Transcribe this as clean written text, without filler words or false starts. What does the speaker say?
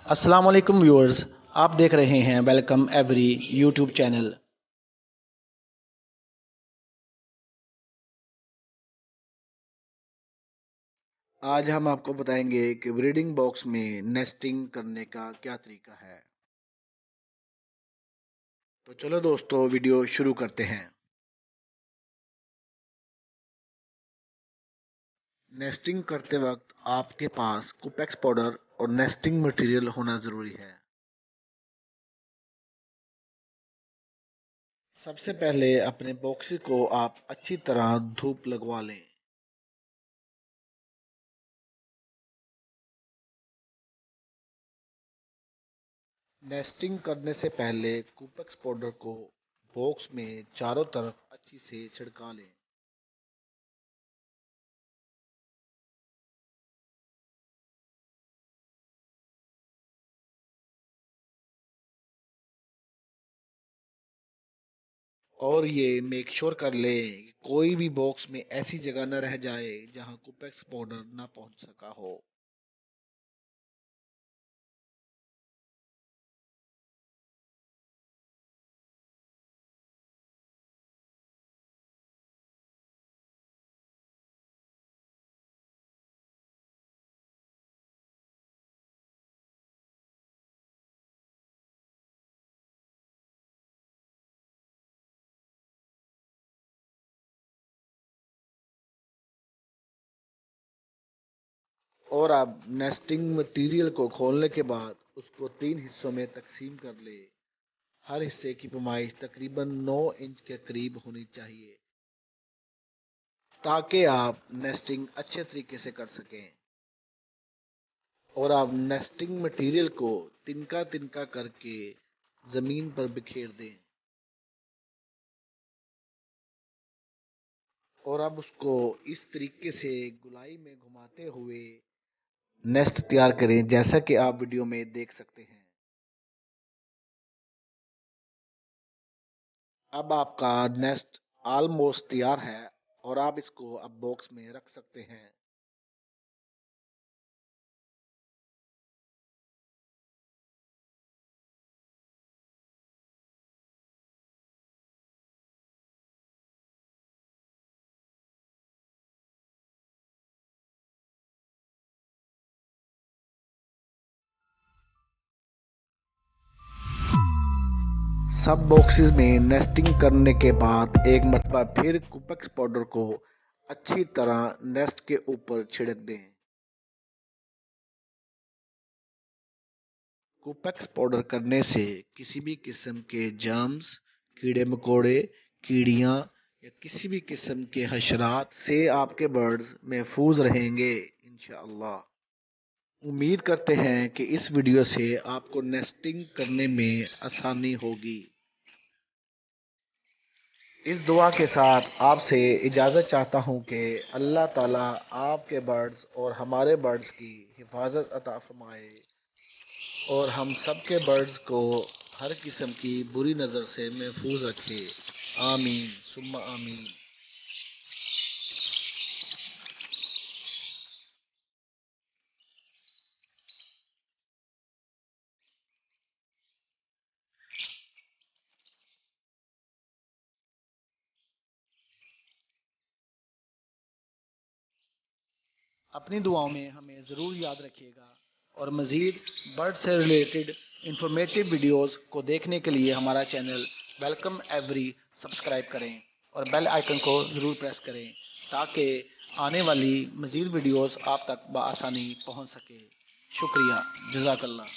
अस्सलाम वालेकुम व्यूअर्स। आप देख रहे हैं वेलकम एवरी यूट्यूब चैनल। आज हम आपको बताएंगे कि ब्रीडिंग बॉक्स में नेस्टिंग करने का क्या तरीका है। तो चलो दोस्तों वीडियो शुरू करते हैं। नेस्टिंग करते वक्त आपके पास कुपेक्स पाउडर और नेस्टिंग मटेरियल होना ज़रूरी है। सबसे पहले अपने बॉक्स को आप अच्छी तरह धूप लगवा लें। नेस्टिंग करने से पहले कुपेक्स पाउडर को बॉक्स में चारों तरफ अच्छी से छिड़का लें। और ये मेक श्योर कर लें कि कोई भी बॉक्स में ऐसी जगह न रह जाए जहां कुपेक्स पाउडर ना पहुंच सका हो। और अब नेस्टिंग मटेरियल को खोलने के बाद उसको 3 हिस्सों में तकसीम कर ले। हर हिस्से की पैमाइश तकरीबन 9 इंच के करीब होनी चाहिए ताकि आप नेस्टिंग अच्छे तरीके से कर सकें। और आप नेस्टिंग मटेरियल को तिनका तिनका करके जमीन पर बिखेर दें। और अब उसको इस तरीके से गुलाई में घुमाते हुए नेस्ट तैयार करें जैसा कि आप वीडियो में देख सकते हैं। अब आपका नेस्ट ऑलमोस्ट तैयार है और आप इसको अब बॉक्स में रख सकते हैं। सब बॉक्सेस में नेस्टिंग करने के बाद एक मरतबा फिर कुपेक्स पाउडर को अच्छी तरह नेस्ट के ऊपर छिड़क दें। कुपेक्स पाउडर करने से किसी भी किस्म के जर्म्स, कीड़े मकोड़े, कीड़ियां या किसी भी किस्म के हशरात से आपके बर्ड्स महफूज रहेंगे इंशाअल्लाह। उम्मीद करते हैं कि इस वीडियो से आपको नेस्टिंग करने में आसानी होगी। इस दुआ के साथ आपसे इजाज़त चाहता हूँ कि अल्लाह ताला आपके बर्ड्स और हमारे बर्ड्स की हिफाजत अता फरमाए और हम सब के बर्ड्स को हर किस्म की बुरी नज़र से महफूज रखे। आमीन सुम्मा आमीन। अपनी दुआओं में हमें ज़रूर याद रखिएगा और मज़ीद बर्ड से रिलेटेड इंफॉर्मेटिव वीडियोस को देखने के लिए हमारा चैनल वेलकम एवरी सब्सक्राइब करें और बेल आइकन को ज़रूर प्रेस करें ताकि आने वाली मज़ीद वीडियोस आप तक बआसानी पहुंच सके। शुक्रिया, जज़ाकल्लाह।